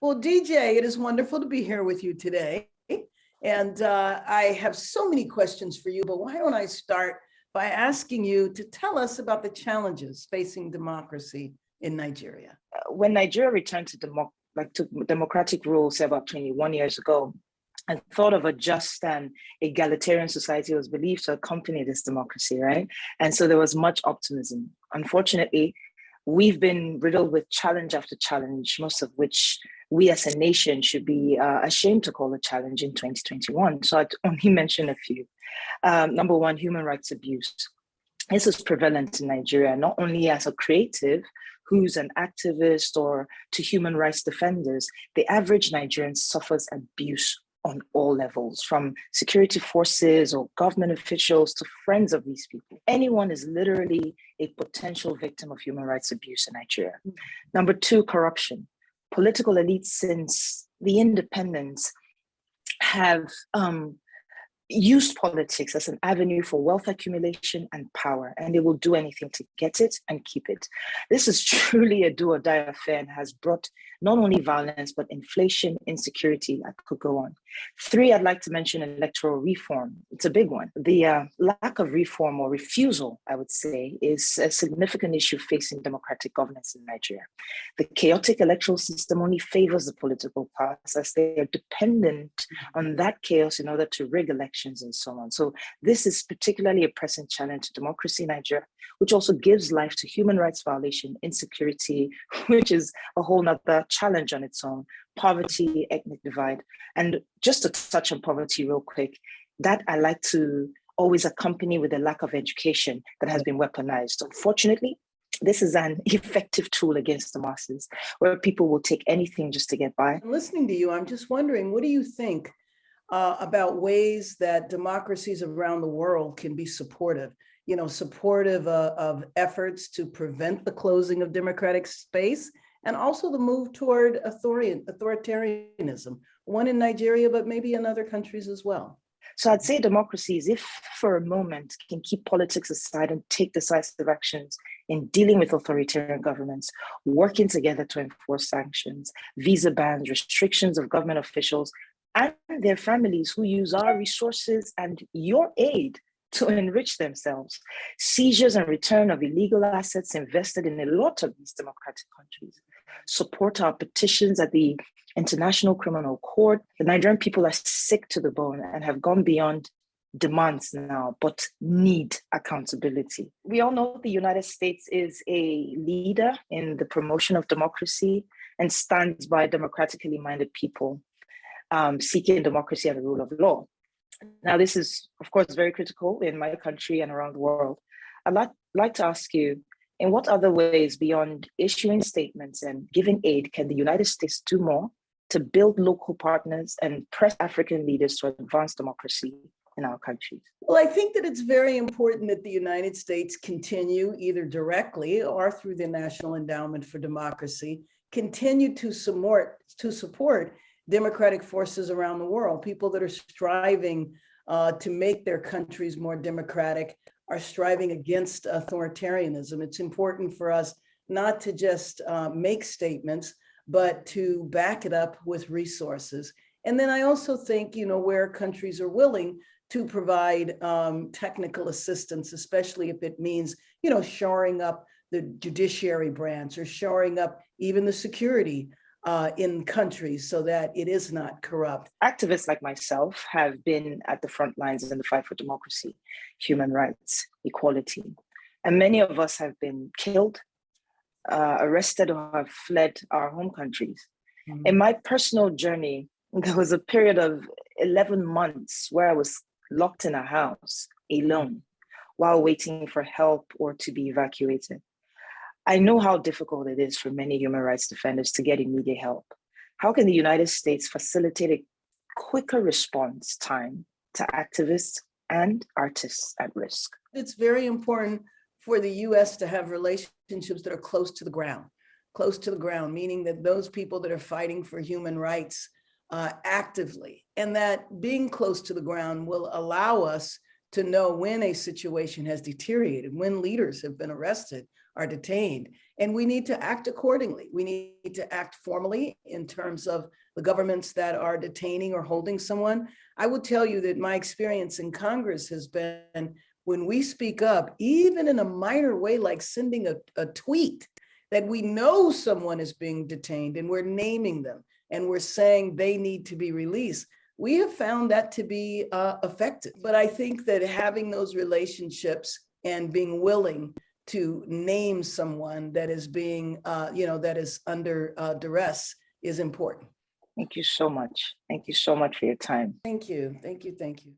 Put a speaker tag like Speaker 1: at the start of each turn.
Speaker 1: Well, DJ, it is wonderful to be here with you today. And I have so many questions for you, but why don't I start by asking you to tell us about the challenges facing democracy in Nigeria?
Speaker 2: When Nigeria returned to democratic rule, say about 21 years ago, and thought of a just and egalitarian society was believed to accompany this democracy, right? And so there was much optimism. Unfortunately, we've been riddled with challenge after challenge, most of which we as a nation should be ashamed to call a challenge in 2021. So I'd only mention a few. Number one, human rights abuse. This is prevalent in Nigeria, not only as a creative who's an activist or to human rights defenders. The average Nigerian suffers abuse on all levels, from security forces or government officials to friends of these people. Anyone is literally a potential victim of human rights abuse in Nigeria. Number two, corruption. Political elites since the independence have used politics as an avenue for wealth accumulation and power, and they will do anything to get it and keep it. This is truly a do or die affair and has brought not only violence, but inflation, insecurity. I could go on. Three, I'd like to mention electoral reform. It's a big one. The lack of reform or refusal, I would say, is a significant issue facing democratic governance in Nigeria. The chaotic electoral system only favors the political class as they are dependent on that chaos in order to rig elections and so on. So this is particularly a pressing challenge to democracy in Nigeria, which also gives life to human rights violation, insecurity, which is a whole nother challenge on its own, poverty, ethnic divide. And just to touch on poverty real quick, that I like to always accompany with a lack of education that has been weaponized. Unfortunately, this is an effective tool against the masses, where people will take anything just to get by.
Speaker 1: Listening to you, I'm just wondering, what do you think about ways that democracies around the world can be supportive? Supportive of efforts to prevent the closing of democratic space and also the move toward authoritarianism, one in Nigeria, but maybe in other countries as well.
Speaker 2: So I'd say democracies, if for a moment, can keep politics aside and take decisive actions in dealing with authoritarian governments, working together to enforce sanctions, visa bans, restrictions of government officials, and their families who use our resources and your aid to enrich themselves. Seizures and return of illegal assets invested in a lot of these democratic countries. Support our petitions at the International Criminal Court. The Nigerian people are sick to the bone and have gone beyond demands now, but need accountability. We all know the United States is a leader in the promotion of democracy and stands by democratically minded people seeking democracy and the rule of law. Now, this is, of course, very critical in my country and around the world. I'd like to ask you, in what other ways beyond issuing statements and giving aid can the United States do more to build local partners and press African leaders to advance democracy in our countries?
Speaker 1: Well, I think that it's very important that the United States continue, either directly or through the National Endowment for Democracy, continue to support democratic forces around the world, people that are striving to make their countries more democratic, are striving against authoritarianism. It's important for us not to just make statements, but to back it up with resources. And then I also think, where countries are willing to provide technical assistance, especially if it means, shoring up the judiciary branch or shoring up even the security in countries so that it is not corrupt.
Speaker 2: Activists like myself have been at the front lines in the fight for democracy, human rights, equality. And many of us have been killed, arrested, or have fled our home countries. Mm-hmm. In my personal journey, there was a period of 11 months where I was locked in a house alone while waiting for help or to be evacuated. I know how difficult it is for many human rights defenders to get immediate help. How can the United States facilitate a quicker response time to activists and artists at risk?
Speaker 1: It's very important for the US to have relationships that are close to the ground, meaning that those people that are fighting for human rights actively, and that being close to the ground will allow us to know when a situation has deteriorated, when leaders have been arrested, are detained. And we need to act accordingly. We need to act formally in terms of the governments that are detaining or holding someone. I will tell you that my experience in Congress has been when we speak up, even in a minor way, like sending a tweet that we know someone is being detained and we're naming them and we're saying they need to be released. We have found that to be effective. But I think that having those relationships and being willing to name someone that is being, that is under duress is important.
Speaker 2: Thank you so much. Thank you so much for your time.
Speaker 1: Thank you. Thank you. Thank you.